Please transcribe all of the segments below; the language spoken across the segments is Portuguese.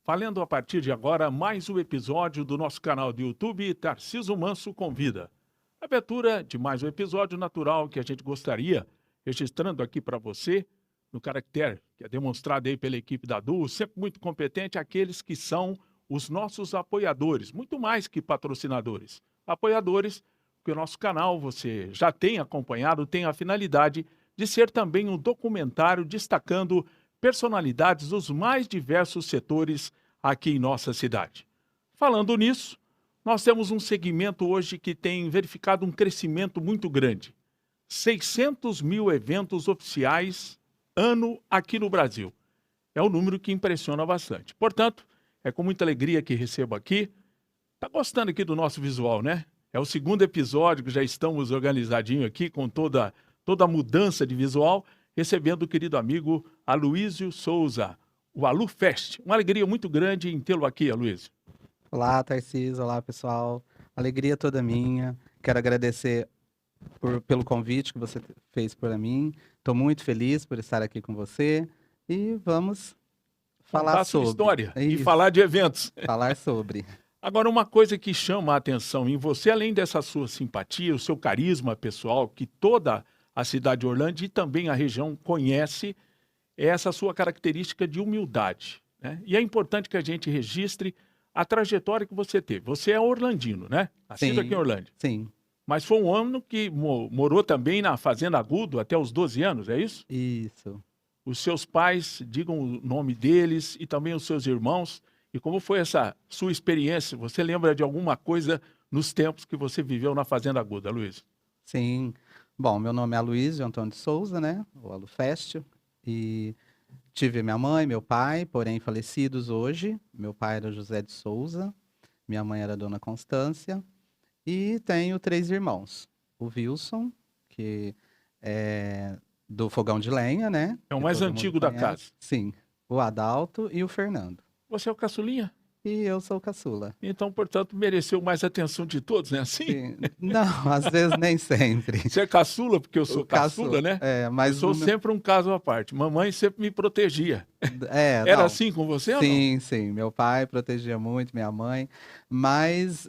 valendo a partir de agora mais um episódio do nosso canal do YouTube Tarcísio Manso Convida. Abertura de mais um episódio natural que a gente gostaria, registrando aqui para você, no caractere que é demonstrado aí pela equipe da DU, sempre muito competente, aqueles que são os nossos apoiadores, muito mais que patrocinadores. Apoiadores, porque o nosso canal, você já tem acompanhado, tem a finalidade de ser também um documentário destacando personalidades dos mais diversos setores aqui em nossa cidade. Falando nisso, nós temos um segmento hoje que tem verificado um crescimento muito grande. 600 mil eventos oficiais ano aqui no Brasil. É um número que impressiona bastante. Portanto, é com muita alegria que recebo aqui. Tá gostando aqui do nosso visual, né? É o segundo episódio que já estamos organizadinho aqui com toda a mudança de visual, recebendo o querido amigo Aloísio Souza, o AluFest. Uma alegria muito grande em tê-lo aqui, Aloísio. Olá, Tarcísio. Olá, pessoal. Alegria toda minha. Quero agradecer pelo convite que você fez para mim. Estou muito feliz por estar aqui com você. E vamos falar sobre história e isso. falar de eventos. Falar sobre. Agora, uma coisa que chama a atenção em você, além dessa sua simpatia, o seu carisma pessoal, que toda a cidade de Orlândia e também a região conhece, é essa sua característica de humildade, né? E é importante que a gente registre a trajetória que você teve. Você é orlandino, né? Nascido aqui em Orlândia. Sim. Mas foi um ano que morou também na Fazenda Agudo até os 12 anos, é isso? Isso. Os seus pais, digam o nome deles e também os seus irmãos. E como foi essa sua experiência? Você lembra de alguma coisa nos tempos que você viveu na Fazenda Aguda, Luiz? Sim. Bom, meu nome é Aloísio Antônio de Souza, né? O AluFest. E tive minha mãe, meu pai, porém falecidos hoje. Meu pai era José de Souza, minha mãe era Dona Constância. E tenho 3 irmãos. O Wilson, que é do fogão de lenha, né? É o Que mais todo mundo antigo da conhece. casa. Sim. O Adalto e o Fernando. Você é o caçulinha? E eu sou o caçula. Então, portanto, mereceu mais atenção de todos, né? Assim? Sim. Não, às vezes nem sempre. Você é caçula, porque eu sou caçula, né? Mas eu sou sempre um caso à parte. Mamãe sempre me protegia. Era não. assim com você ou não? Sim, sim. Meu pai protegia muito minha mãe, mas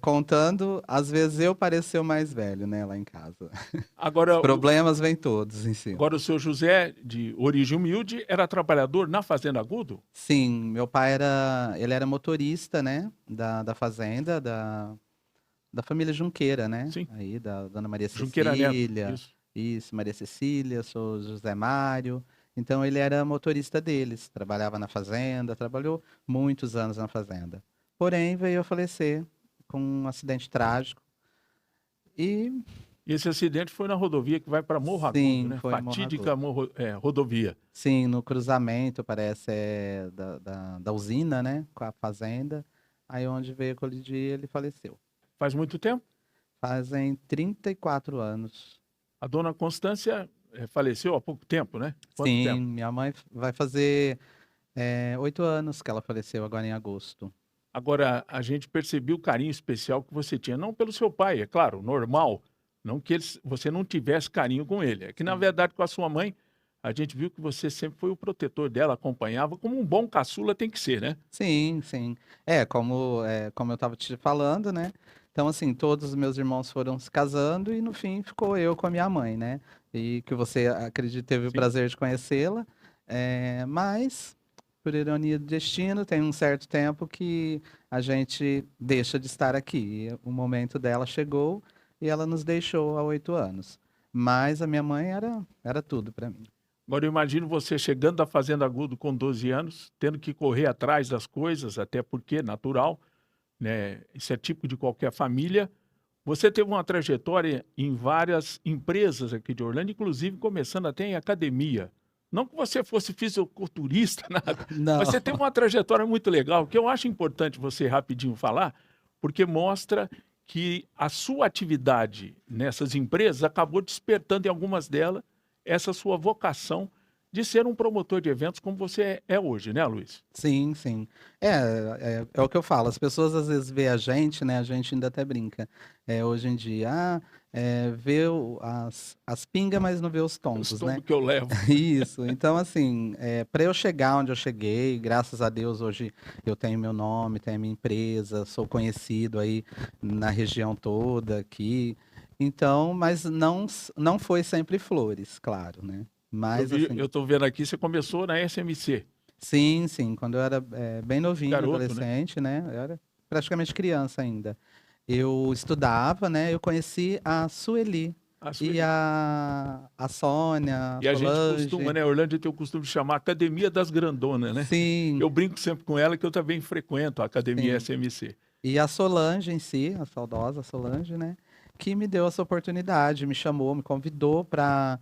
contando, às vezes eu parecia o mais velho, né, lá em casa. Agora, Os problemas vêm todos em cima. Agora, o seu José, de origem humilde, era trabalhador na Fazenda Agudo? Sim, meu pai ele era motorista, né, da fazenda, da família Junqueira, né? Sim. Aí, da Dona Maria Junqueira Neto, Cecília. Isso, Maria Cecília, sou José Mário. Então, ele era motorista deles, trabalhava na fazenda, trabalhou muitos anos na fazenda. Porém, veio a falecer com um acidente trágico. E esse acidente foi na rodovia que vai para Morro Agudo, sim, né? foi em Morro Fatídica rodovia. sim, no cruzamento, parece, da usina, né, com a fazenda. Aí, onde veio colidir, ele faleceu. Faz muito tempo? Fazem 34 anos. A dona Constância faleceu há pouco tempo, né? Quanto Sim, tempo? minha mãe vai fazer 8 anos que ela faleceu agora em agosto. Agora, a gente percebeu o carinho especial que você tinha, não pelo seu pai, é claro, normal, não que você não tivesse carinho com ele. É que, na verdade, com a sua mãe, a gente viu que você sempre foi o protetor dela, acompanhava, como um bom caçula tem que ser, né? Sim, sim. Como eu estava te falando, né? Então, assim, todos os meus irmãos foram se casando e, no fim, ficou eu com a minha mãe, né? E que você, acredito, teve o Sim. prazer de conhecê-la. Mas, por ironia do destino, tem um certo tempo que a gente deixa de estar aqui. E o momento dela chegou e ela nos deixou há 8 anos. Mas a minha mãe era tudo para mim. Agora, eu imagino você chegando da Fazenda Agudo com 12 anos, tendo que correr atrás das coisas, até porque é natural, né? Isso é típico de qualquer família. Você teve uma trajetória em várias empresas aqui de Orlando, inclusive começando até em academia. Não que você fosse fisiculturista, nada. Não. Mas você teve uma trajetória muito legal, que eu acho importante você rapidinho falar, porque mostra que a sua atividade nessas empresas acabou despertando em algumas delas essa sua vocação de ser um promotor de eventos como você é hoje, né, Luiz? Sim, sim. É o que eu falo. As pessoas às vezes veem a gente, né? A gente ainda até brinca. Hoje em dia, vê as pingas, mas não vê os Os tombos, né? tombos que eu levo. Isso. Então, assim, para eu chegar onde eu cheguei, graças a Deus, hoje eu tenho meu nome, tenho minha empresa, sou conhecido aí na região toda aqui. Então, mas não foi sempre flores, claro, né? Mas, assim, Eu tô vendo aqui, você começou na SMC, sim, sim, quando eu era bem novinho, garoto, né? adolescente, né? Eu era praticamente criança ainda. Eu estudava, né? Eu conheci a Sueli A e Sueli. a Sônia, a E a gente costuma, Solange. né? Orlândia tem o costume de chamar Academia das Grandonas, né? Sim, Eu brinco sempre com ela que eu também frequento a Academia sim. SMC. E a Solange em si, a saudosa Solange, né? Que me deu essa oportunidade, me chamou, me convidou para,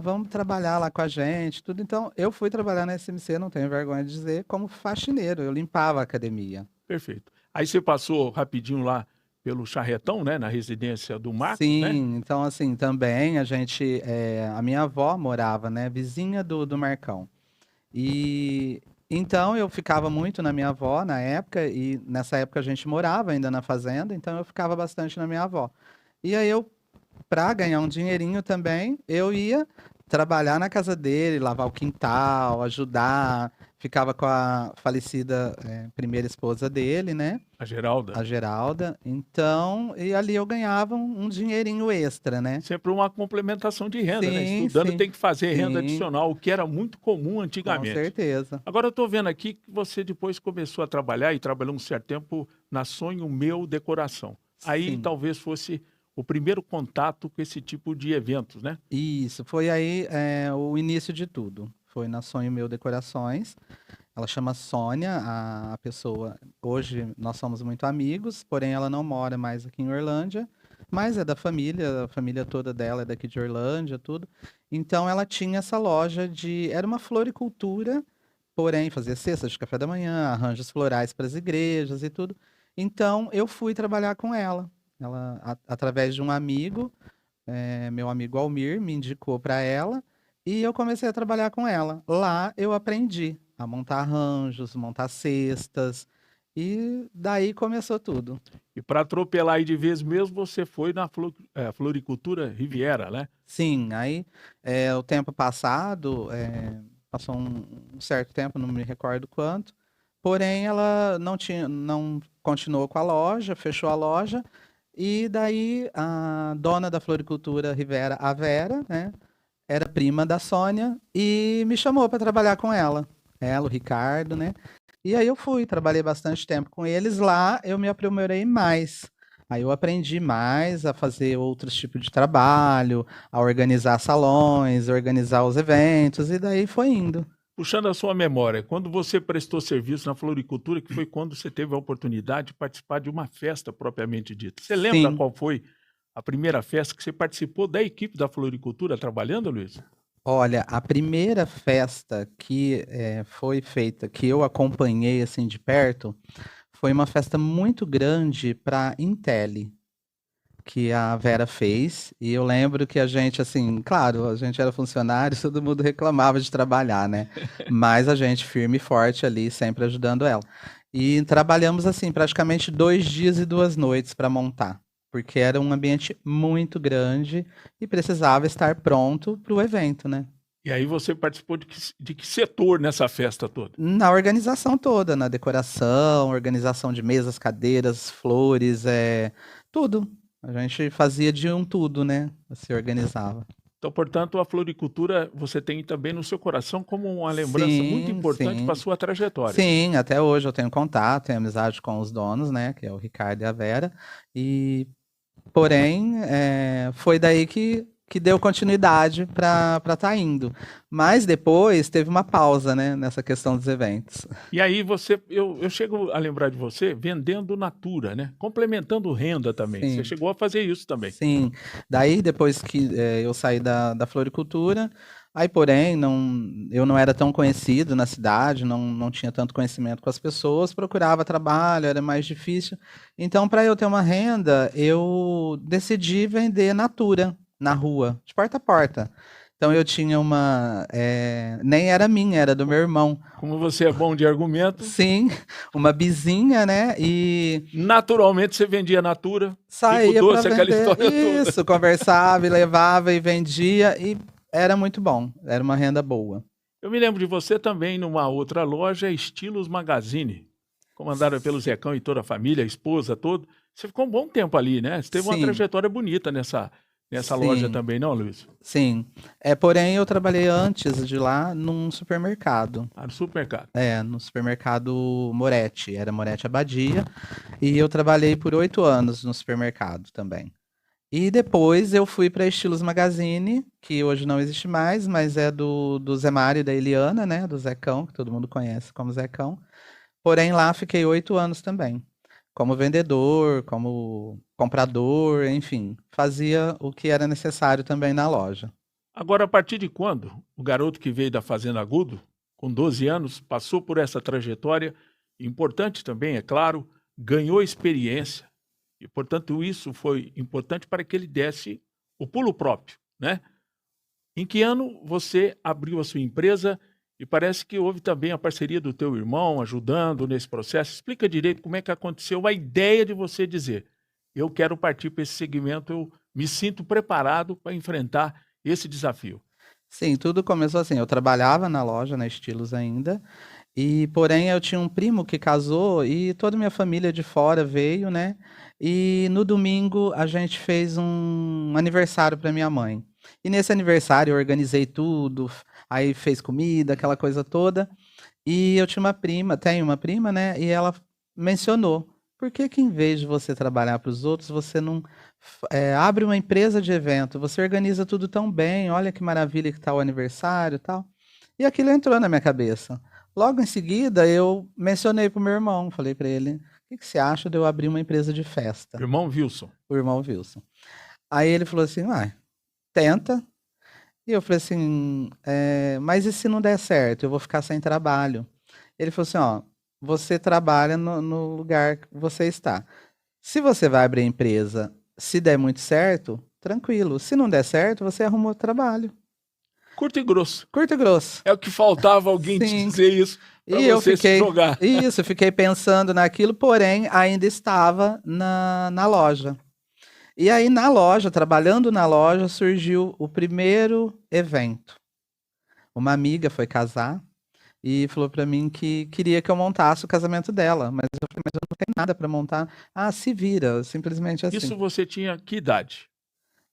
vamos trabalhar lá com a gente, tudo. Então, eu fui trabalhar na SMC, não tenho vergonha de dizer, como faxineiro. Eu limpava a academia. Perfeito. Aí você passou rapidinho lá pelo Charretão, né? Na residência do Marcos, né? Sim, então assim, também a minha avó morava, né, vizinha do Marcão. E então eu ficava muito na minha avó na época, e nessa época a gente morava ainda na fazenda, então eu ficava bastante na minha avó. E aí eu, para ganhar um dinheirinho também, eu ia trabalhar na casa dele, lavar o quintal, ajudar, ficava com a falecida, primeira esposa dele, né? A Geralda. A Geralda. Então, e ali eu ganhava um dinheirinho extra, né? Sempre uma complementação de renda, né? Sim, Estudando sim, tem que fazer renda sim, adicional, o que era muito comum com antigamente. certeza. Agora eu estou vendo aqui que você depois começou a trabalhar e trabalhou um certo tempo na Sonho Meu Decoração. Aí Sim. talvez fosse o primeiro contato com esse tipo de eventos, né? Isso, foi aí o início de tudo. Foi na Sonho Meu Decorações. Ela chama Sônia, a pessoa. Hoje nós somos muito amigos, porém ela não mora mais aqui em Orlândia, mas é da família, a família toda dela é daqui de Orlândia, tudo. Então ela tinha essa loja de. Era uma floricultura, porém fazia cestas de café da manhã, arranjos florais para as igrejas e tudo. Então eu fui trabalhar com ela. Ela, através de um amigo, meu amigo Almir me indicou para ela e eu comecei a trabalhar com ela. Lá eu aprendi a montar arranjos, montar cestas e daí começou tudo. E para atropelar aí de vez mesmo, você foi na Floricultura Riviera, né? Sim, aí o tempo passado, passou um certo tempo, não me recordo quanto, porém ela não continuou com a loja, fechou a loja. E daí a dona da floricultura Rivera, a Vera, né, era prima da Sônia e me chamou para trabalhar com ela. Ela, o Ricardo, né? E aí eu fui, trabalhei bastante tempo com eles lá, eu me aprimorei mais. Aí eu aprendi mais a fazer outros tipos de trabalho, a organizar salões, organizar os eventos, e daí foi indo. Puxando a sua memória, quando você prestou serviço na floricultura, que foi quando você teve a oportunidade de participar de uma festa propriamente dita. Você lembra Sim. qual foi a primeira festa que você participou da equipe da floricultura trabalhando, Luiz? Olha, a primeira festa que foi feita, que eu acompanhei assim de perto, foi uma festa muito grande para Intel, que a Vera fez. E eu lembro que a gente, assim, claro, a gente era funcionário, todo mundo reclamava de trabalhar, né? Mas a gente firme e forte ali, sempre ajudando ela. E trabalhamos, assim, praticamente 2 dias e 2 noites para montar, porque era um ambiente muito grande e precisava estar pronto para o evento, né? E aí você participou de que setor nessa festa toda? Na organização toda, na decoração, organização de mesas, cadeiras, flores, tudo. A gente fazia de um tudo, né? Se organizava. Então, portanto, a floricultura você tem também no seu coração como uma lembrança muito Sim, importante para a sim. sua trajetória. Sim, até hoje eu tenho contato, tenho amizade com os donos, né? Que é o Ricardo e a Vera. E porém, foi daí que deu continuidade para estar indo. Mas depois teve uma pausa, né, nessa questão dos eventos. E aí eu chego a lembrar de você vendendo natura, né? Complementando renda também. Você Sim, chegou a fazer isso também. sim. Daí, depois que eu saí da floricultura, aí, porém, eu não era tão conhecido na cidade, não tinha tanto conhecimento com as pessoas, procurava trabalho, era mais difícil. Então, para eu ter uma renda, eu decidi vender natura na rua, de porta a porta. Então eu tinha nem era minha, era do meu irmão. Como você é bom de argumento, Sim, uma bizinha, né? E naturalmente você vendia Natura, Rico saía para Doce, aquela vender. história toda. Isso, conversava e levava e vendia e era muito bom, era uma renda boa. Eu me lembro de você também numa outra loja, Estilos Magazine, comandada pelo Zecão e toda a família, a esposa, todo. Você ficou um bom tempo ali, né? Você teve uma Sim, trajetória bonita nessa loja sim, também, não, Luiz? sim. Porém, eu trabalhei antes de lá num supermercado. Ah, no supermercado. No supermercado Moretti, era Moretti Abadia, e eu trabalhei por 8 anos no supermercado também. E depois eu fui para Estilos Magazine, que hoje não existe mais, mas é do Zé Mário e da Eliana, né? Do Zecão, que todo mundo conhece como Zecão. Porém, lá fiquei 8 anos também. Como vendedor, como comprador, enfim, fazia o que era necessário também na loja. Agora, a partir de quando o garoto que veio da Fazenda Agudo, com 12 anos, passou por essa trajetória, importante também, é claro, ganhou experiência, e, portanto, isso foi importante para que ele desse o pulo próprio, né? Em que ano você abriu a sua empresa e parece que houve também a parceria do teu irmão ajudando nesse processo? Explica direito como é que aconteceu a ideia de você dizer, eu quero partir para esse segmento, eu me sinto preparado para enfrentar esse desafio. Sim, tudo começou assim. Eu trabalhava na loja, na Estilos ainda, e porém eu tinha um primo que casou e toda a minha família de fora veio, né? E no domingo a gente fez um aniversário para minha mãe. E nesse aniversário eu organizei tudo, aí fez comida, aquela coisa toda. E eu tinha uma prima, tenho uma prima, né? E ela mencionou: por que que em vez de você trabalhar para os outros, você não abre uma empresa de evento? Você organiza tudo tão bem, olha que maravilha que tá o aniversário e tal. E aquilo entrou na minha cabeça. Logo em seguida, eu mencionei pro meu irmão, falei para ele: o que que você acha de eu abrir uma empresa de festa? Irmão Wilson, O irmão Wilson. Aí ele falou assim: tenta. E eu falei assim, mas e se não der certo? Eu vou ficar sem trabalho. Ele falou assim, ó, você trabalha no lugar que você está. Se você vai abrir a empresa, se der muito certo, tranquilo. Se não der certo, você arruma outro trabalho. curto e grosso. Curto e grosso. É o que faltava alguém te Sim. dizer isso para E eu você se jogar. eu fiquei pensando naquilo, porém ainda estava na loja. E aí na loja, trabalhando na loja, surgiu o primeiro evento. Uma amiga foi casar e falou pra mim que queria que eu montasse o casamento dela, mas eu falei, mas eu não tenho nada pra montar. Ah, se vira, simplesmente assim. Isso você tinha que idade?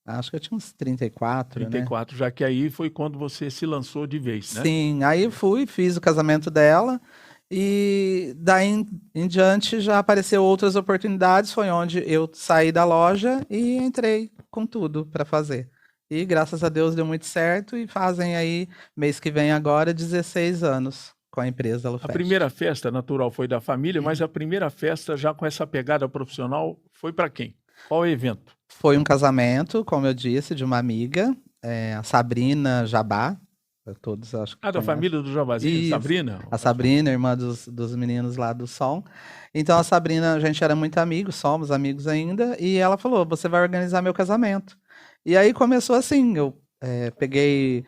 Acho que eu tinha uns 34, né? 34, já que aí foi quando você se lançou de vez, né? Sim, aí eu fui, fiz o casamento dela e daí em diante já apareceu outras oportunidades, foi onde eu saí da loja e entrei com tudo pra fazer. E graças a Deus deu muito certo e fazem aí, mês que vem agora, 16 anos com a empresa A Alufest. primeira festa natural foi da família, mas a primeira festa já com essa pegada profissional foi para quem? Qual evento? Foi um casamento, como eu disse, de uma amiga, a Sabrina Jabá, todos acho que Ah, da conhecem. família do Jabazinho, Isso. Sabrina? A Sabrina, irmã dos meninos lá do som. Então a Sabrina, a gente era muito amigos, somos amigos ainda, e ela falou: você vai organizar meu casamento. E aí começou assim, eu peguei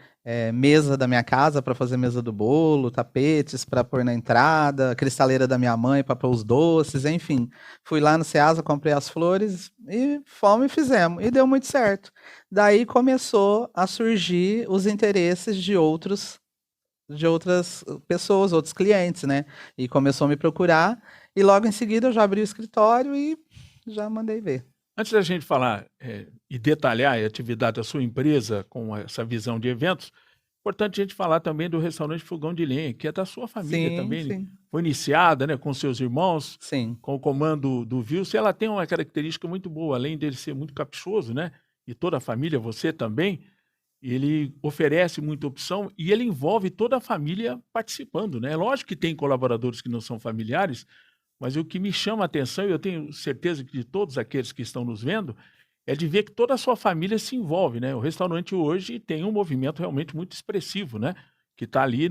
mesa da minha casa para fazer mesa do bolo, tapetes para pôr na entrada, cristaleira da minha mãe para pôr os doces, enfim. Fui lá no Ceasa, comprei as flores e fomos e fizemos. E deu muito certo. Daí começou a surgir os interesses de outras pessoas, outros clientes, né? E começou a me procurar. E logo em seguida eu já abri o escritório e já mandei ver. Antes da gente falar e detalhar a atividade da sua empresa com essa visão de eventos, importante a gente falar também do restaurante Fogão de Lenha, que é da sua família Sim, também. sim. Foi iniciada, né, com seus irmãos, Sim. com o comando do Wilson. Ela tem uma característica muito boa, além dele ser muito caprichoso, né? E toda a família, você também, ele oferece muita opção e ele envolve toda a família participando, né? Lógico que tem colaboradores que não são familiares, mas o que me chama a atenção, e eu tenho certeza que de todos aqueles que estão nos vendo, é de ver que toda a sua família se envolve, né? O restaurante hoje tem um movimento realmente muito expressivo, né? Que está ali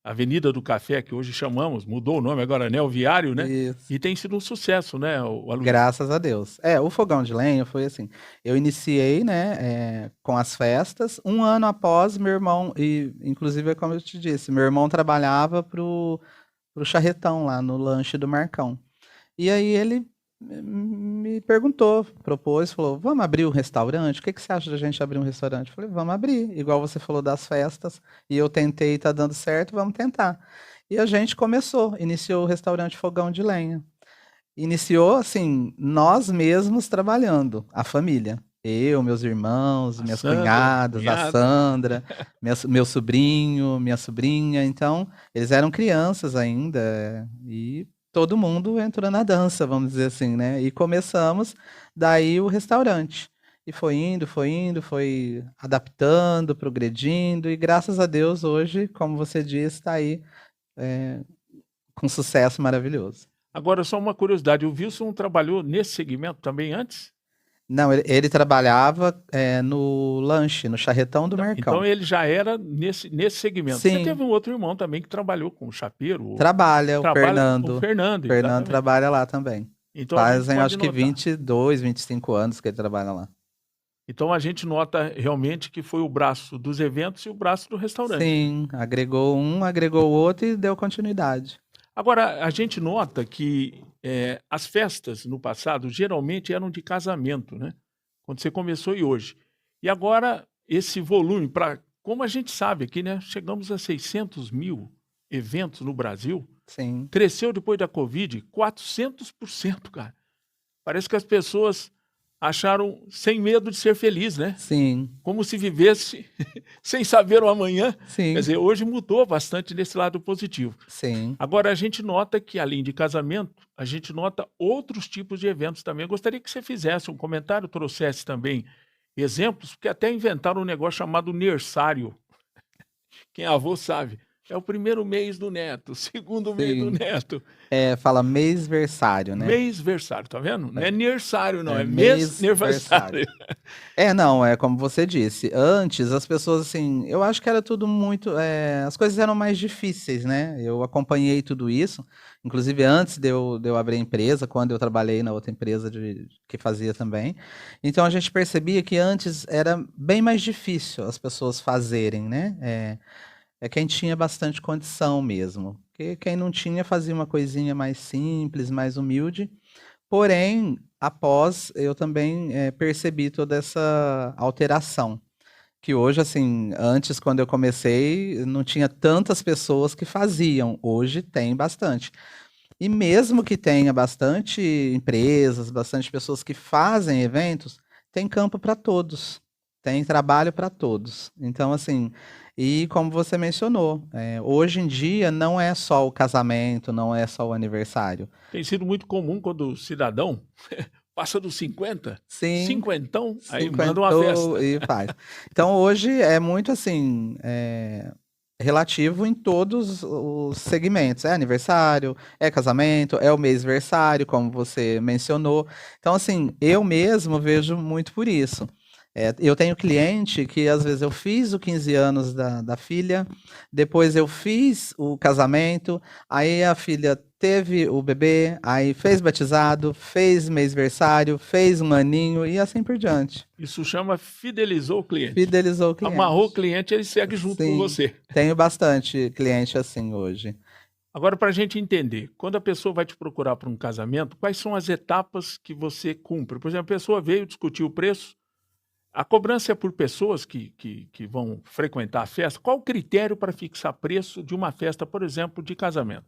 Avenida do Café, que hoje chamamos, mudou o nome agora, Anel Viário, né? Isso. E tem sido um sucesso, né, o Aloysio? Graças a Deus. O fogão de lenha foi assim. Eu iniciei, né, com as festas. Um ano após, meu irmão, e inclusive, como eu te disse, meu irmão trabalhava pro Charretão lá no lanche do Marcão. E aí ele me perguntou, propôs, falou: vamos abrir um restaurante? O que que você acha da gente abrir um restaurante? Eu falei: vamos abrir. Igual você falou das festas, e eu tentei e tá dando certo, vamos tentar. E a gente iniciou o restaurante Fogão de Lenha. Iniciou assim, nós mesmos trabalhando, a família. Eu, meus irmãos, A minhas Sandra, cunhadas, a cunhada. Sandra, meu sobrinho, minha sobrinha. Então, eles eram crianças ainda, e todo mundo entrou na dança, vamos dizer assim, né? E começamos daí o restaurante. E foi indo, foi adaptando, progredindo, e graças a Deus, hoje, como você disse, está aí é, com sucesso maravilhoso. Agora, só uma curiosidade, o Wilson trabalhou nesse segmento também antes? Não, ele trabalhava no lanche, no charretão do Então Marcão. ele já era nesse segmento. Você Sim, teve um outro irmão também que trabalhou com chapeiro, trabalha, o trabalha o Fernando. Fernando, Fernando exatamente. trabalha lá também. Então a gente Fazem, pode acho que notar. 22, 25 anos que ele trabalha lá. Então a gente nota realmente que foi o braço dos eventos e o braço do restaurante. Sim, agregou um, agregou o outro e deu continuidade. Agora, a gente nota que as festas no passado geralmente eram de casamento, né? Quando você começou e hoje. E agora, esse volume, como a gente sabe aqui, né? Chegamos a 600 mil eventos no Brasil, Sim, cresceu depois da Covid 400%, cara. Parece que as pessoas acharam sem medo de ser feliz, né? sim, Como se vivesse sem saber o amanhã. Quer sim, dizer, hoje mudou bastante nesse lado positivo. sim. Agora, a gente nota que, além de casamento, a gente nota outros tipos de eventos também. Eu gostaria que você fizesse um comentário, trouxesse também exemplos, porque até inventaram um negócio chamado nersário. Quem é avô sabe. É o primeiro mês do neto, o segundo mês do Sim. neto. Fala mêsversário, né? Mêsversário, tá vendo? Não é nersário, não, É é mêsversário. mêsversário. Não, é como você disse. Antes, as pessoas, assim, eu acho que era tudo muito. As coisas eram mais difíceis, né? Eu acompanhei tudo isso. Inclusive, antes de eu abrir a empresa, quando eu trabalhei na outra empresa que fazia também. Então, a gente percebia que antes era bem mais difícil as pessoas fazerem, né? É quem tinha bastante condição mesmo. Porque quem não tinha fazia uma coisinha mais simples, mais humilde. Porém, após eu também percebi toda essa alteração. Que hoje, assim, antes, quando eu comecei, não tinha tantas pessoas que faziam. Hoje tem bastante. E mesmo que tenha bastante empresas, bastante pessoas que fazem eventos, tem campo para todos, tem trabalho para todos. Então, assim, e como você mencionou, hoje em dia não é só o casamento, não é só o aniversário. Tem sido muito comum quando o cidadão passa dos 50, Sim, cinquentão, aí manda uma cinquentou festa. e faz. Então, hoje é muito assim, relativo em todos os segmentos. É aniversário, é casamento, é o mêsversário, como você mencionou. Então, assim, eu mesmo vejo muito por isso. Eu tenho cliente que às vezes eu fiz o 15 anos da filha, depois eu fiz o casamento, aí a filha teve o bebê, aí fez batizado, fez mêsversário, fez um aninho e assim por diante. Isso chama fidelizou o cliente. Fidelizou o Amarrou o cliente. cliente, ele segue junto com Sim, você. tenho bastante cliente assim hoje. Agora, para a gente entender, quando a pessoa vai te procurar para um casamento, quais são as etapas que você cumpre? Por exemplo, a pessoa veio discutir o preço, a cobrança é por pessoas que vão frequentar a festa. Qual o critério para fixar preço de uma festa, por exemplo, de casamento?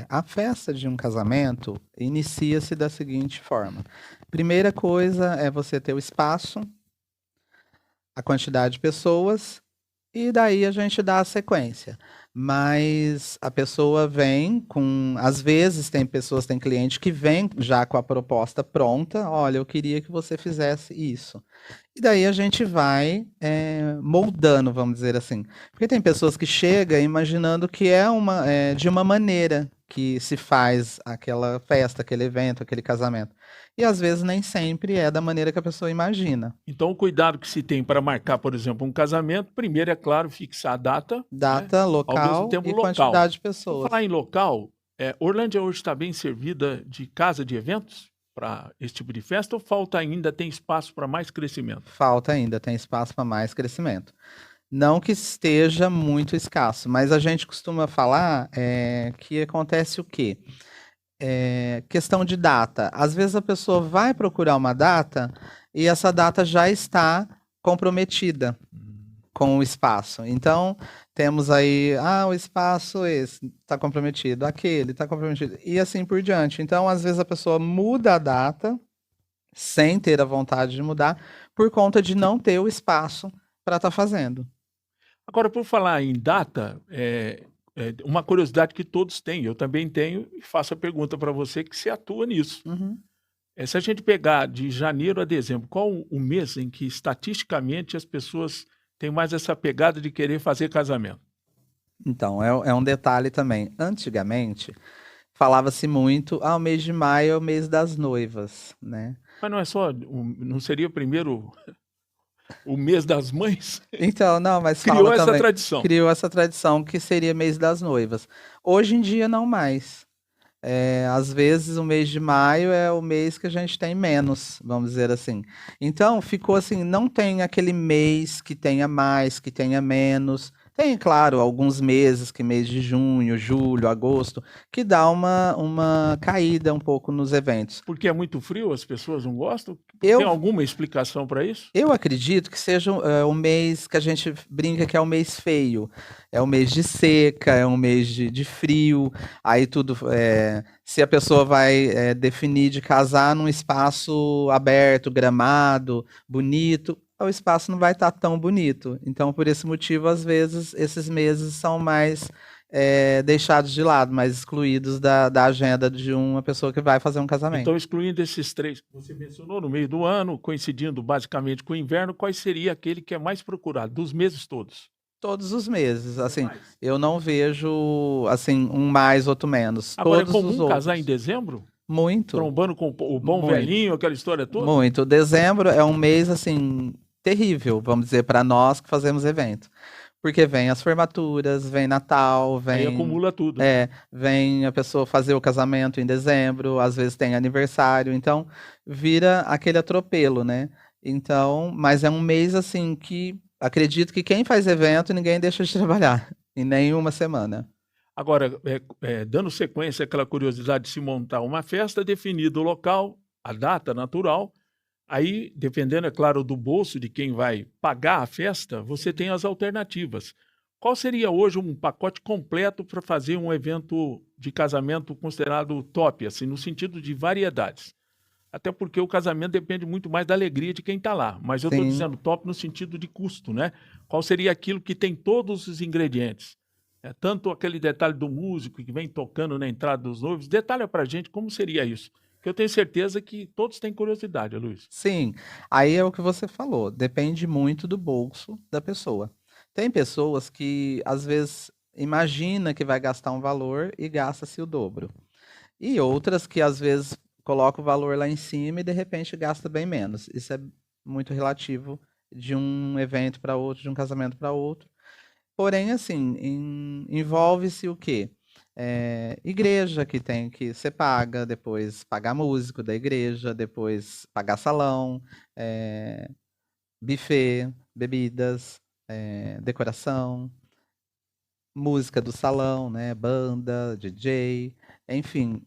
A festa de um casamento inicia-se da seguinte forma. Primeira coisa é você ter o espaço, a quantidade de pessoas, e daí a gente dá a sequência. Mas a pessoa vem com. Às vezes tem pessoas, tem cliente que vem já com a proposta pronta. Olha, eu queria que você fizesse isso. E daí a gente vai moldando, vamos dizer assim. Porque tem pessoas que chegam imaginando que de uma maneira que se faz aquela festa, aquele evento, aquele casamento. E às vezes nem sempre é da maneira que a pessoa imagina. Então, o cuidado que se tem para marcar, por exemplo, um casamento, primeiro, é claro, fixar a data, né? Data, Ao mesmo local tempo, e o local. quantidade de Por pessoas. falar em local, Orlândia hoje está bem servida de casa de eventos para esse tipo de festa ou falta ainda, tem espaço para mais crescimento? Falta ainda, tem espaço para mais crescimento. Não que esteja muito escasso, mas a gente costuma falar que acontece o quê? Questão de data. Às vezes a pessoa vai procurar uma data e essa data já está comprometida com o espaço. Então, temos aí, o espaço esse está comprometido, aquele está comprometido, e assim por diante. Então, às vezes a pessoa muda a data sem ter a vontade de mudar, por conta de não ter o espaço para estar fazendo. Agora, por falar em data, uma curiosidade que todos têm, eu também tenho, e faço a pergunta para você que se atua nisso. Uhum. Se a gente pegar de janeiro a dezembro, qual o mês em que estatisticamente as pessoas têm mais essa pegada de querer fazer casamento? Então, é um detalhe também. Antigamente, falava-se muito, o mês de maio é o mês das noivas, né? Mas não é só, não seria primeiro o mês das mães? Então, não, mas Criou fala essa também, tradição. criou essa tradição que seria mês das noivas. Hoje em dia, não mais. Às vezes, o mês de maio é o mês que a gente tem menos, vamos dizer assim. Então, ficou assim, não tem aquele mês que tenha mais, que tenha menos. Tem, claro, alguns meses, que mês de junho, julho, agosto, que dá uma caída um pouco nos eventos. Porque é muito frio, as pessoas não gostam? Tem Eu alguma explicação para isso? Eu acredito que seja o mês que a gente brinca que é o mês feio. É o mês de seca, é um mês de frio. Aí tudo. Se a pessoa vai definir de casar num espaço aberto, gramado, bonito, o espaço não vai estar tão bonito. Então, por esse motivo, às vezes, esses meses são mais deixados de lado, mais excluídos da agenda de uma pessoa que vai fazer um casamento. Então, excluindo esses três que você mencionou no meio do ano, coincidindo basicamente com o inverno, qual seria aquele que é mais procurado dos meses todos? Todos os meses, assim, Mais. eu não vejo, assim, um mais, outro menos. Agora, é Todos os comum casar em outros. dezembro? Muito, Trombando com o bom muito, velhinho, aquela história toda? muito. Dezembro é um mês, assim, terrível, vamos dizer, para nós que fazemos evento. Porque vem as formaturas, vem Natal, Aí acumula tudo. vem a pessoa fazer o casamento em dezembro, às vezes tem aniversário, então vira aquele atropelo, né? Então, mas é um mês assim que acredito que quem faz evento ninguém deixa de trabalhar em nenhuma semana. Agora, dando sequência àquela curiosidade de se montar uma festa, definido o local, a data natural, aí, dependendo, é claro, do bolso de quem vai pagar a festa, você tem as alternativas. Qual seria hoje um pacote completo para fazer um evento de casamento considerado top, assim, no sentido de variedades? Até porque o casamento depende muito mais da alegria de quem está lá. Mas eu estou Sim. dizendo top no sentido de custo, né? Qual seria aquilo que tem todos os ingredientes? Tanto aquele detalhe do músico que vem tocando na entrada dos noivos. Detalha para a gente como seria isso. Que eu tenho certeza que todos têm curiosidade, Luiz. Sim, aí é o que você falou, depende muito do bolso da pessoa. Tem pessoas que às vezes imagina que vai gastar um valor e gasta-se o dobro. E outras que às vezes coloca o valor lá em cima e de repente gasta bem menos. Isso é muito relativo de um evento para outro, de um casamento para outro. Porém, assim, envolve-se o quê? Igreja que tem que ser paga, depois pagar músico da igreja, depois pagar salão, buffet, bebidas, decoração, música do salão, né? Banda, DJ, enfim,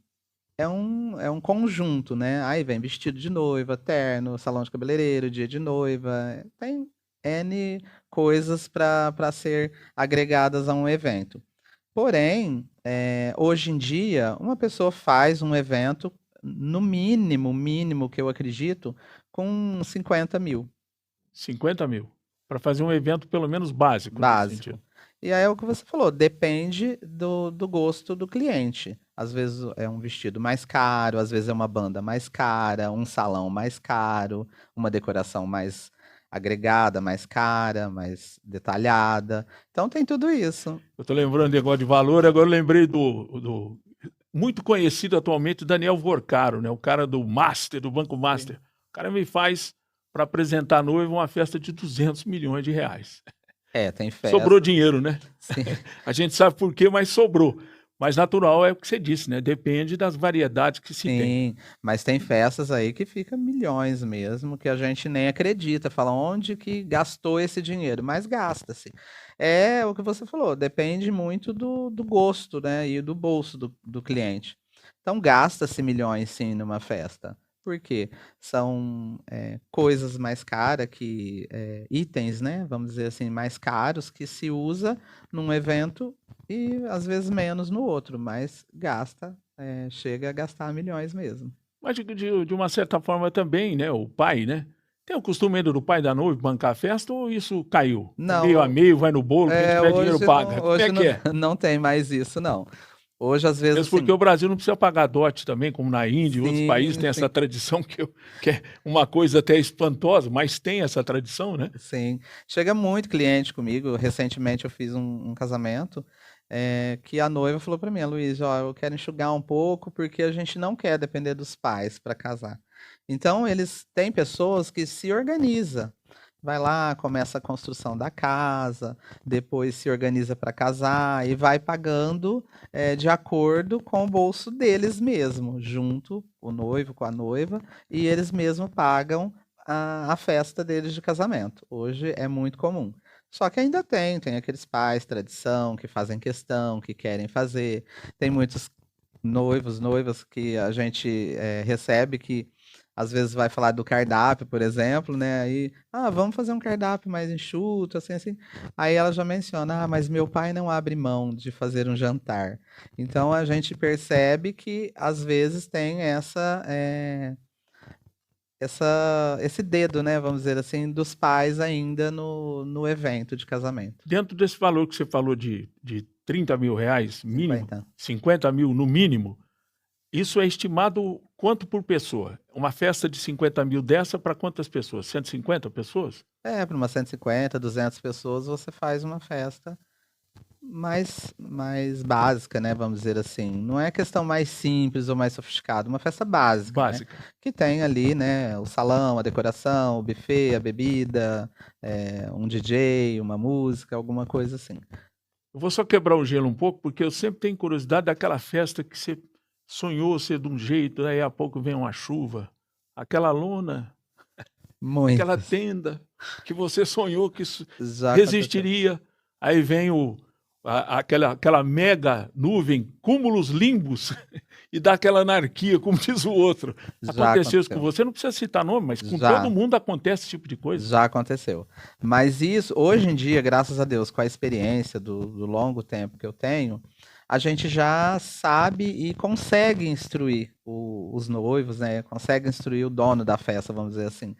é um conjunto, né? Aí vem vestido de noiva, terno, salão de cabeleireiro, dia de noiva. Tem N coisas para ser agregadas a um evento. Porém, hoje em dia, uma pessoa faz um evento, no mínimo, mínimo que eu acredito, com 50 mil. 50 mil. Para fazer um evento pelo menos básico nesse sentido. Básico. E aí é o que você falou, depende do gosto do cliente. Às vezes é um vestido mais caro, às vezes é uma banda mais cara, um salão mais caro, uma decoração mais agregada, mais cara, mais detalhada. Então tem tudo isso. Eu estou lembrando de negócio de valor, agora eu lembrei do muito conhecido atualmente, Daniel Vorcaro, né? O cara do Master, do Banco Master. Sim. O cara me faz, para apresentar a noiva, uma festa de 200 milhões de reais. Tem Sobrou festa. dinheiro, né? Sim. A gente sabe por quê, mas sobrou. Mas natural é o que você disse, né? Depende das variedades que se tem. Sim, mas tem festas aí que fica milhões mesmo, que a gente nem acredita, fala onde que gastou esse dinheiro, mas gasta-se. É o que você falou, depende muito do gosto, né, e do bolso do cliente. Então gasta-se milhões sim numa festa. Por quê? São coisas mais caras itens, né? Vamos dizer assim, mais caros que se usa num evento e às vezes menos no outro, mas chega a gastar milhões mesmo. Mas de uma certa forma também, né? O pai, né? Tem o costume ainda do pai da noiva bancar a festa ou isso caiu? É meio a Não, meio, vai no bolo, quem tiver dinheiro paga. Como é hoje não, que é? não tem mais isso, não. Hoje, às vezes, Mesmo porque assim, o Brasil não precisa pagar dote também, como na Índia e outros países sim, tem essa sim, tradição que é uma coisa até espantosa, mas tem essa tradição, né? sim. Chega muito cliente comigo. Recentemente eu fiz um casamento que a noiva falou para mim, Luiz, ó, eu quero enxugar um pouco porque a gente não quer depender dos pais para casar. Então, eles têm pessoas que se organizam. Vai lá, começa a construção da casa, depois se organiza para casar e vai pagando de acordo com o bolso deles mesmo, junto o noivo com a noiva, e eles mesmos pagam a festa deles de casamento. Hoje é muito comum. Só que ainda tem aqueles pais, tradição, que fazem questão, que querem fazer. Tem muitos noivos, noivas que a gente recebe que às vezes vai falar do cardápio, por exemplo, né? Aí, vamos fazer um cardápio mais enxuto, assim, assim. Aí ela já menciona, mas meu pai não abre mão de fazer um jantar. Então a gente percebe que às vezes tem esse dedo, né? Vamos dizer assim, dos pais ainda no evento de casamento. Dentro desse valor que você falou de 30 mil reais mínimo, 50. 50 mil no mínimo, isso é estimado quanto por pessoa? Uma festa de 50 mil dessa para quantas pessoas? 150 pessoas? Para umas 150, 200 pessoas, você faz uma festa mais básica, né? Vamos dizer assim. Não é questão mais simples ou mais sofisticada, uma festa básica, né? Básica. Que tem ali, né? O salão, a decoração, o buffet, a bebida, um DJ, uma música, alguma coisa assim. Eu vou só quebrar o gelo um pouco, porque eu sempre tenho curiosidade daquela festa que você sonhou ser de um jeito, daí a pouco vem uma chuva, aquela lona, aquela Muitas. tenda que você sonhou que Já aconteceu. resistiria, aí vem aquela mega nuvem, cúmulos limbos, e dá aquela anarquia, como diz o outro. Já Aconteceu isso com aconteceu. você, não precisa citar nome, mas com todo Já. mundo acontece esse tipo de coisa. Já aconteceu. Mas isso, hoje em dia, graças a Deus, com a experiência do longo tempo que eu tenho, a gente já sabe e consegue instruir os noivos, né? Consegue instruir o dono da festa, vamos dizer assim,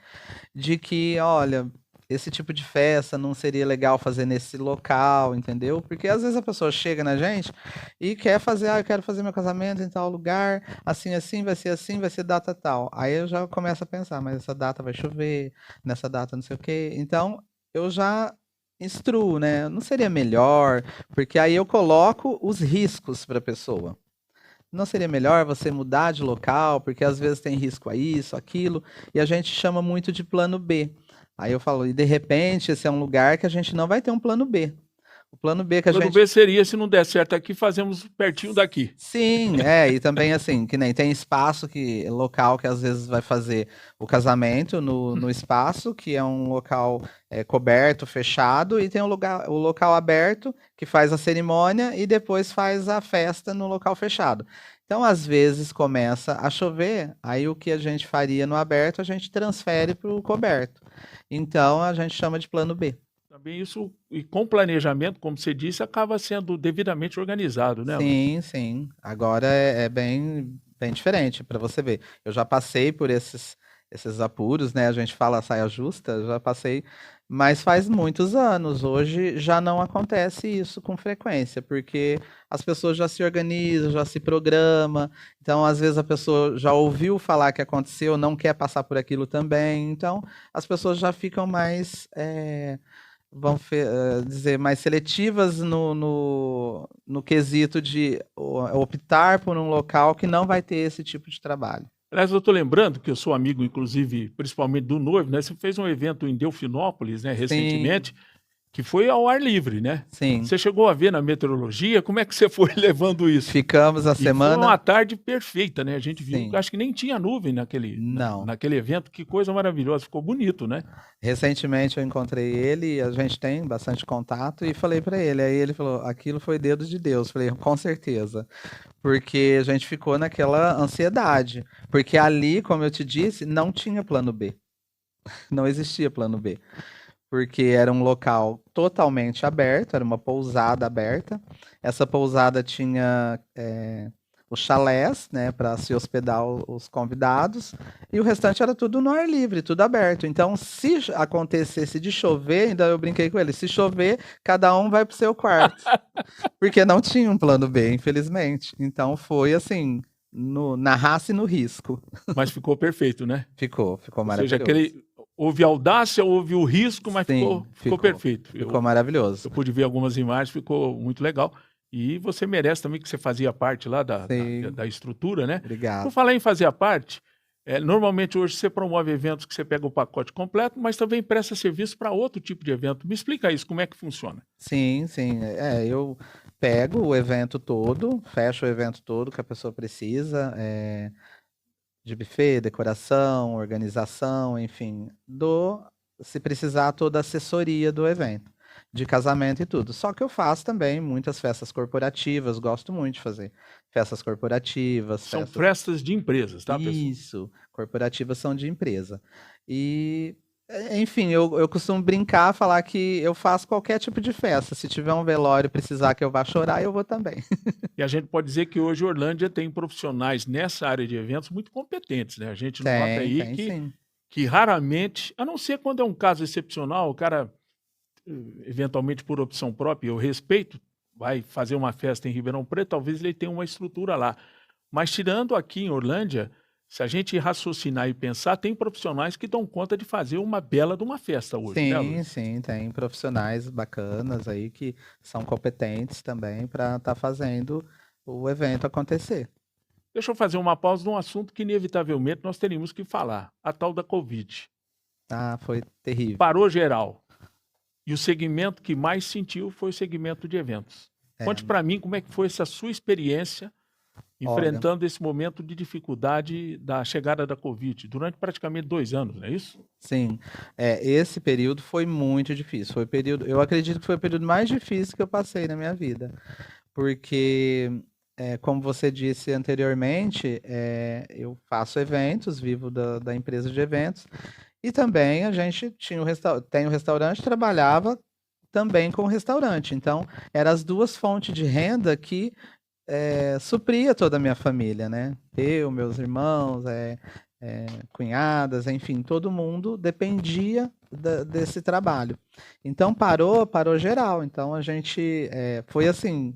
de que, olha, esse tipo de festa não seria legal fazer nesse local, entendeu? Porque às vezes a pessoa chega na gente e quer fazer, eu quero fazer meu casamento em tal lugar, assim, vai ser data tal. Aí eu já começo a pensar, mas essa data vai chover, nessa data não sei o quê. Então, eu já instruo, né? Não seria melhor, porque aí eu coloco os riscos para a pessoa. Não seria melhor você mudar de local, porque às vezes tem risco a isso, aquilo, e a gente chama muito de plano B. Aí eu falo, e de repente esse é um lugar que a gente não vai ter um plano B. O plano B que a Plano gente. B seria, se não der certo aqui, fazemos pertinho daqui. Sim, e também assim, que nem tem espaço local que às vezes vai fazer o casamento no espaço, que é um local coberto, fechado, e tem o local aberto, que faz a cerimônia e depois faz a festa no local fechado. Então, às vezes começa a chover, aí o que a gente faria no aberto, a gente transfere para o coberto. Então, a gente chama de plano B. Também isso, e com planejamento, como você disse, acaba sendo devidamente organizado, né, Luiz? Sim, sim. Agora é bem diferente para você ver. Eu já passei por esses apuros, né? A gente fala saia justa, eu já passei Mas faz muitos anos. Hoje já não acontece isso com frequência, porque as pessoas já se organizam, já se programam. Então, às vezes, a pessoa já ouviu falar que aconteceu, não quer passar por aquilo também. Então, as pessoas já ficam mais, dizer, mais seletivas no quesito de optar por um local que não vai ter esse tipo de trabalho. Aliás, eu estou lembrando que eu sou amigo, inclusive, principalmente do noivo, né? Você fez um evento em Delfinópolis, né, Sim, recentemente, que foi ao ar livre, né? sim. Você chegou a ver na meteorologia? Como é que você foi levando isso? Ficamos a E foi uma semana. tarde perfeita, né? A gente viu, Sim, acho que nem tinha nuvem não. naquele evento. Que coisa maravilhosa, ficou bonito, né? Recentemente eu encontrei ele, a gente tem bastante contato e falei pra ele. Aí ele falou: aquilo foi dedo de Deus. Falei: com certeza, porque a gente ficou naquela ansiedade, porque ali, como eu te disse, não tinha plano B, não existia plano B, porque era um local totalmente aberto, era uma pousada aberta. Essa pousada tinha os chalés, né, para se hospedar os convidados, e o restante era tudo no ar livre, tudo aberto. Então, se acontecesse de chover, ainda eu brinquei com ele, se chover, cada um vai pro seu quarto, porque não tinha um plano B, infelizmente. Então, foi assim, na raça e no risco. Mas ficou perfeito, né? Ficou Ou seja, maravilhoso. houve audácia, houve o risco, mas Sim, ficou perfeito. ficou maravilhoso. Eu pude ver algumas imagens, ficou muito legal. E você merece também, que você fazia parte lá Sim, da estrutura, né? Por obrigado. falar em fazer a parte, normalmente hoje você promove eventos que você pega o pacote completo, mas também presta serviço para outro tipo de evento. Me explica isso, como é que funciona? Sim, sim. Eu pego o evento todo, fecho o evento todo que a pessoa precisa, de buffet, decoração, organização, enfim, se precisar, toda a assessoria do evento, de casamento e tudo. Só que eu faço também muitas festas corporativas, gosto muito de fazer festas corporativas, São festas. festas de empresas, tá, pessoal? Isso, corporativas são de empresa. E, enfim, eu costumo brincar, falar que eu faço qualquer tipo de festa. Se tiver um velório e precisar que eu vá chorar, eu vou também. E a gente pode dizer que hoje Orlândia tem profissionais nessa área de eventos muito competentes, né? A gente nota aí Tem sim. que raramente, a não ser quando é um caso excepcional, o cara, eventualmente por opção própria, eu respeito, vai fazer uma festa em Ribeirão Preto, talvez ele tenha uma estrutura lá. Mas tirando aqui em Orlândia, se a gente raciocinar e pensar, tem profissionais que dão conta de fazer uma bela de uma festa hoje, né, Sim, Luiz? sim, tem profissionais bacanas aí que são competentes também para estar fazendo o evento acontecer. Deixa eu fazer uma pausa num assunto que inevitavelmente nós teríamos que falar, a tal da Covid. Ah, foi terrível. Parou geral. E o segmento que mais sentiu foi o segmento de eventos. É, Conte para mim como é que foi essa sua experiência olha, enfrentando esse momento de dificuldade da chegada da Covid, durante praticamente 2 anos, não é isso? sim, esse período foi muito difícil. Foi o período, eu acredito que foi o período mais difícil que eu passei na minha vida, porque, como você disse anteriormente, eu faço eventos, vivo da empresa de eventos, e também a gente tem um restaurante, trabalhava também com o restaurante. Então, eram as duas fontes de renda que supria toda a minha família, né? Eu, meus irmãos, cunhadas, enfim, todo mundo dependia desse trabalho. Então, parou geral. Então, a gente foi assim.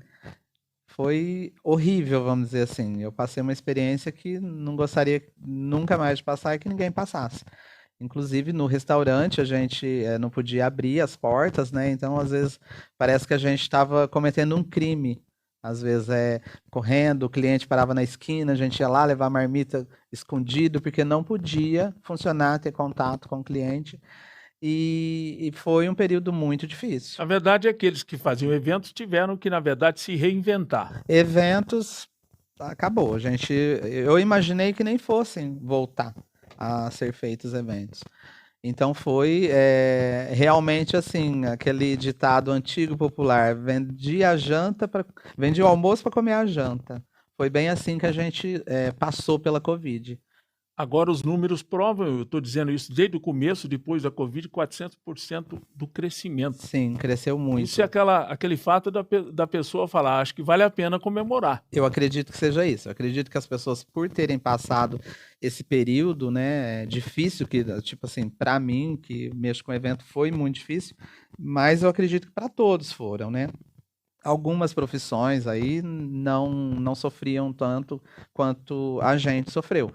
Foi horrível, vamos dizer assim. Eu passei uma experiência que não gostaria nunca mais de passar e que ninguém passasse. Inclusive no restaurante a gente não podia abrir as portas, né? Então às vezes parece que a gente estava cometendo um crime. Às vezes correndo, o cliente parava na esquina, a gente ia lá levar a marmita escondido, porque não podia funcionar, ter contato com o cliente. E foi um período muito difícil. A verdade é que aqueles que faziam eventos tiveram que, na verdade, se reinventar. Eventos, acabou. Eu imaginei que nem fossem voltar a ser feitos eventos. Então foi realmente assim, aquele ditado antigo popular, vendi o almoço para comer a janta. Foi bem assim que a gente passou pela Covid. Agora os números provam, eu estou dizendo isso desde o começo, depois da Covid, 400% do crescimento. Sim, cresceu Isso é muito. aquele fato da pessoa falar, acho que vale a pena comemorar. Eu acredito que seja isso. Eu acredito que as pessoas, por terem passado esse período, né, difícil, que, tipo assim, para mim, que mexo com evento, foi muito difícil, mas eu acredito que para todos foram, né? Algumas profissões aí não sofriam tanto quanto a gente sofreu.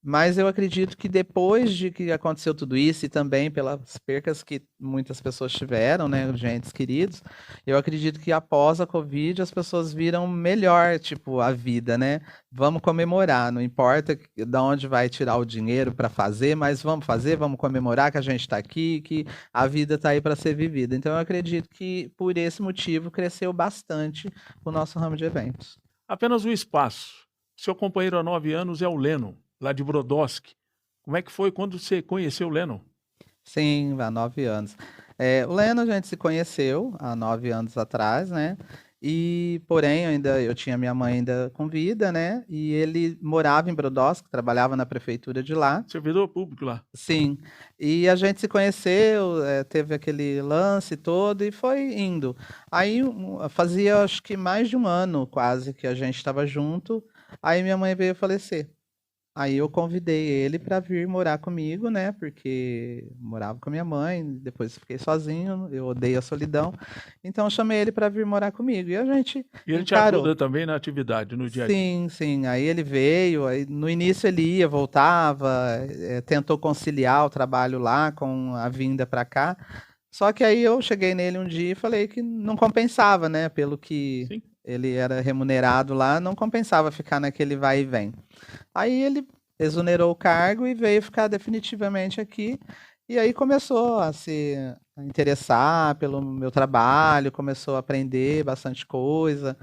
Mas eu acredito que depois de que aconteceu tudo isso, e também pelas percas que muitas pessoas tiveram, né, de entes queridos, eu acredito que após a Covid as pessoas viram melhor, tipo, a vida, né? Vamos comemorar, não importa de onde vai tirar o dinheiro para fazer, mas vamos fazer, vamos comemorar que a gente está aqui, que a vida está aí para ser vivida. Então eu acredito que por esse motivo cresceu bastante o nosso ramo de eventos. Apenas o espaço. Seu companheiro há 9 anos é o Lennon, lá de Brodowski. Como é que foi quando você conheceu o Lennon? Sim, há 9 anos. O Leno a gente se conheceu há 9 anos atrás, né? E, porém, eu tinha minha mãe ainda com vida, né? E ele morava em Brodowski, trabalhava na prefeitura de lá. Servidor público lá. Sim. E a gente se conheceu, teve aquele lance todo e foi indo. Aí fazia acho que mais de um ano quase que a gente estava junto. Aí minha mãe veio falecer. Aí eu convidei ele para vir morar comigo, né? Porque morava com a minha mãe, depois fiquei sozinho, eu odeio a solidão. Então eu chamei ele para vir morar comigo e a gente E ele te encarou. ajuda também na atividade, no dia a dia. Sim, sim. Aí ele veio, aí no início ele ia, voltava, tentou conciliar o trabalho lá com a vinda para cá. Só que aí eu cheguei nele um dia e falei que não compensava, né? Pelo que Sim. ele era remunerado lá, não compensava ficar naquele vai e vem. Aí ele exonerou o cargo e veio ficar definitivamente aqui. E aí começou a se interessar pelo meu trabalho, começou a aprender bastante coisa.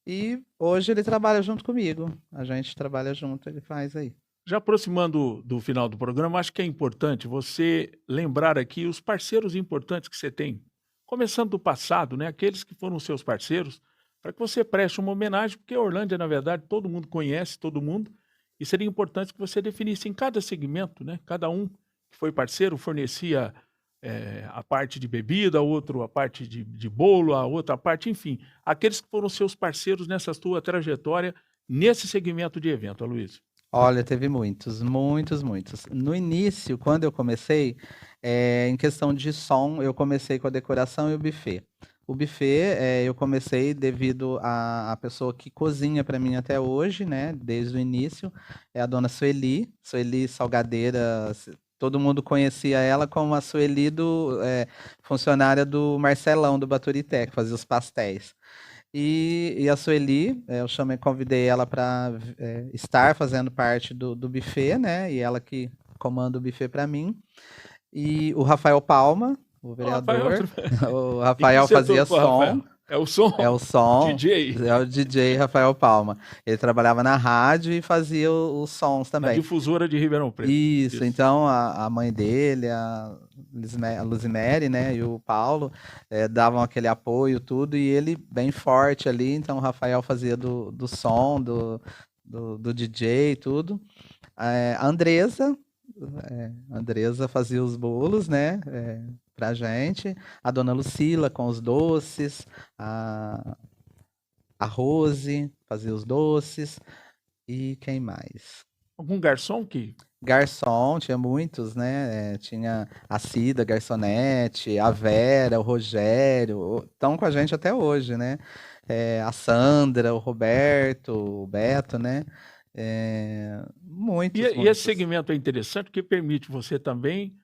E hoje ele trabalha junto comigo. A gente trabalha junto, ele faz aí. Já aproximando do final do programa, acho que é importante você lembrar aqui os parceiros importantes que você tem, começando do passado, né? Aqueles que foram seus parceiros, para que você preste uma homenagem, porque a Orlândia, na verdade, todo mundo conhece todo mundo, e seria importante que você definisse em cada segmento, né? Cada um que foi parceiro fornecia a parte de bebida, outro a parte de bolo, a outra parte, enfim, aqueles que foram seus parceiros nessa sua trajetória, nesse segmento de evento, Aloysio. Olha, teve muitos, muitos, muitos. No início, quando eu comecei, em questão de som, eu comecei com a decoração e o buffet. O buffet, eu comecei devido à pessoa que cozinha para mim até hoje, né? Desde o início, é a dona Sueli, Sueli Salgadeira. Todo mundo conhecia ela como a Sueli funcionária do Marcelão do Baturité, que fazia os pastéis. E a Sueli, convidei ela para estar fazendo parte do buffet, né? E ela que comanda o buffet para mim. E o Rafael Palma, o Ó, Rafael, vereador, o em que Rafael setor fazia que o Rafael? som, É o som? é o som, DJ, é o DJ Rafael Palma. Ele trabalhava na rádio e fazia os sons na também. difusora de Ribeirão Preto. Isso, Isso. então a mãe dele, a Luzimere, né, e o Paulo davam aquele apoio, tudo, e ele bem forte ali, então o Rafael fazia do som, do DJ e tudo. A Andresa fazia os bolos, né, pra gente, a dona Lucila com os doces, a Rose fazia os doces, e quem mais? Algum garçom que... Garçom, tinha muitos, né? Tinha a Cida, garçonete, a Vera, o Rogério, estão com a gente até hoje, né? A Sandra, o Roberto, o Beto, né? Muitos, E esse muitos. segmento é interessante porque permite você também,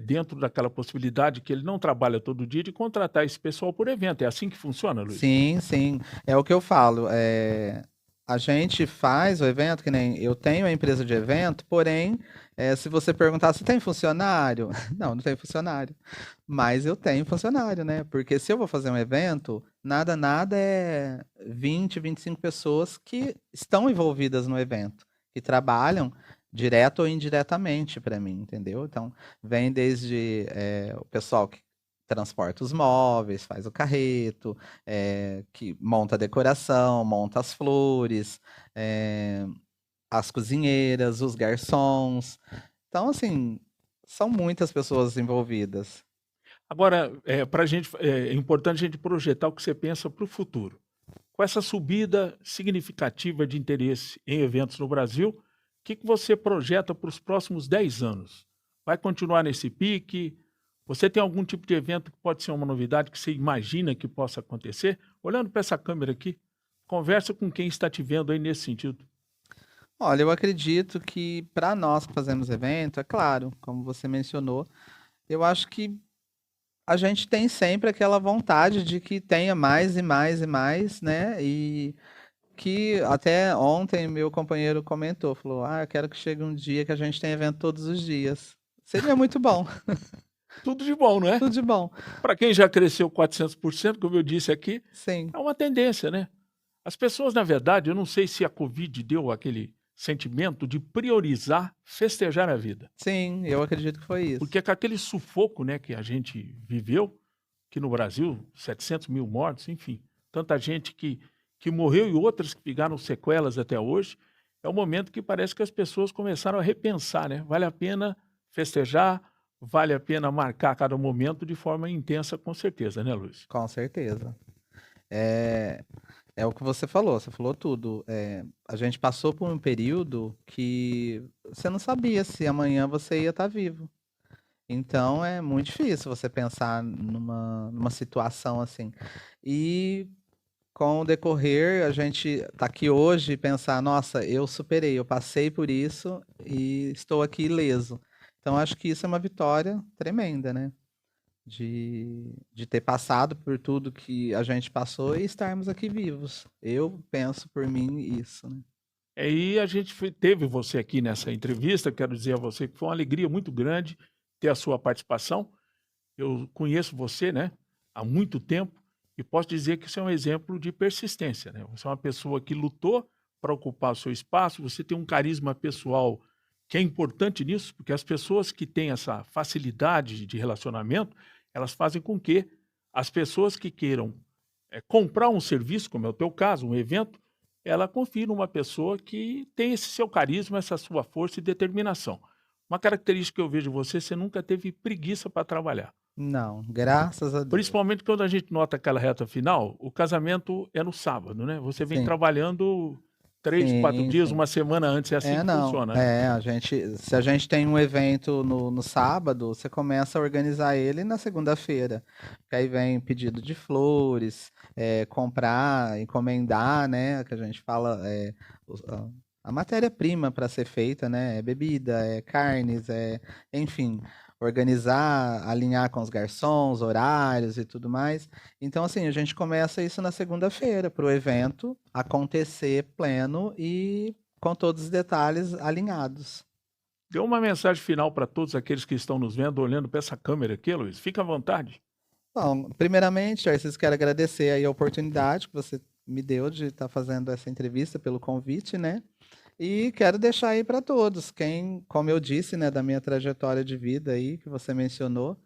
dentro daquela possibilidade que ele não trabalha todo dia, de contratar esse pessoal por evento. É assim que funciona, Luiz? Sim, sim. É o que eu falo. A gente faz o evento, que nem eu tenho a empresa de evento, porém, se você perguntar se tem funcionário, não, não tem funcionário. Mas eu tenho funcionário, né? Porque se eu vou fazer um evento, nada, nada é 20, 25 pessoas que estão envolvidas no evento, que trabalham direto ou indiretamente para mim, entendeu? Então, vem desde o pessoal que transporta os móveis, faz o carreto, que monta a decoração, monta as flores, as cozinheiras, os garçons. Então, assim, são muitas pessoas envolvidas. Agora, para a gente, é importante a gente projetar o que você pensa para o futuro. Com essa subida significativa de interesse em eventos no Brasil, o que você projeta para os próximos 10 anos? Vai continuar nesse pique? Você tem algum tipo de evento que pode ser uma novidade que você imagina que possa acontecer? Olhando para essa câmera aqui, conversa com quem está te vendo aí nesse sentido. Olha, eu acredito que para nós que fazemos evento, é claro, como você mencionou, eu acho que a gente tem sempre aquela vontade de que tenha mais e mais e mais, né? E que até ontem meu companheiro comentou, falou: "Ah, eu quero que chegue um dia que a gente tenha evento todos os dias". Seria muito bom, Tudo de bom, não é? tudo de bom. Para quem já cresceu 400%, como eu disse aqui, Sim, é uma tendência, né? As pessoas, na verdade, eu não sei se a Covid deu aquele sentimento de priorizar festejar a vida. sim, eu acredito que foi isso. Porque com aquele sufoco, né, que a gente viveu, que no Brasil, 700 mil mortos, enfim, tanta gente que morreu e outras que ficaram sequelas até hoje, é o momento que parece que as pessoas começaram a repensar, né? Vale a pena festejar, vale a pena marcar cada momento de forma intensa, com certeza, né, Luiz? Com certeza. É, é o que você falou tudo. A gente passou por um período que você não sabia se amanhã você ia estar vivo. Então é muito difícil você pensar numa situação assim. E com o decorrer, a gente tá aqui hoje e pensar, nossa, eu superei, eu passei por isso e estou aqui ileso. Então acho que isso é uma vitória tremenda, né? De ter passado por tudo que a gente passou e estarmos aqui vivos. Eu penso por mim isso, né? E a gente teve você aqui nessa entrevista, quero dizer a você que foi uma alegria muito grande ter a sua participação. Eu conheço você, né, há muito tempo e posso dizer que isso é um exemplo de persistência, né? Você é uma pessoa que lutou para ocupar o seu espaço, você tem um carisma pessoal que é importante nisso, porque as pessoas que têm essa facilidade de relacionamento, elas fazem com que as pessoas que queiram comprar um serviço, como é o teu caso, um evento, ela confie numa pessoa que tem esse seu carisma, essa sua força e determinação. Uma característica que eu vejo em você, você nunca teve preguiça para trabalhar. Não, graças a Deus. Principalmente quando a gente nota aquela reta final, o casamento é no sábado, né? Você vem Sim, trabalhando 3, 4 sim, dias, sim. uma semana antes, é assim É, que não. funciona, né? Se a gente tem um evento no sábado, você começa a organizar ele na segunda-feira. Que aí vem pedido de flores, comprar, encomendar, né? Que a gente fala, a matéria-prima para ser feita, né? É bebida, é carnes, enfim, organizar, alinhar com os garçons, horários e tudo mais. Então, assim, a gente começa isso na segunda-feira, para o evento acontecer pleno e com todos os detalhes alinhados. Dê uma mensagem final para todos aqueles que estão nos vendo, olhando para essa câmera aqui, Luiz. Fica à vontade. Bom, primeiramente, Tarcísio, quero agradecer aí a oportunidade que você me deu de estar fazendo essa entrevista, pelo convite, né? E quero deixar aí para todos, como eu disse, né, da minha trajetória de vida aí, que você mencionou,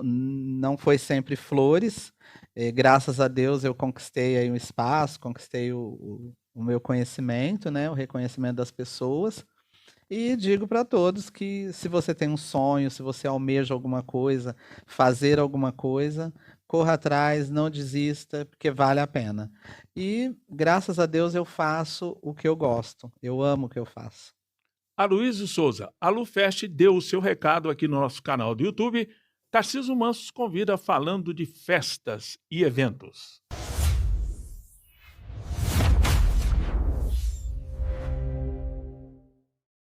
não foi sempre flores, graças a Deus eu conquistei aí um espaço, conquistei o meu conhecimento, né, o reconhecimento das pessoas, e digo para todos que se você tem um sonho, se você almeja alguma coisa, fazer alguma coisa, corra atrás, não desista, porque vale a pena. E graças a Deus eu faço o que eu gosto. Eu amo o que eu faço. Aloysio Souza, a Lufest deu o seu recado aqui no nosso canal do YouTube. Tarcísio Mansos convida falando de festas e eventos.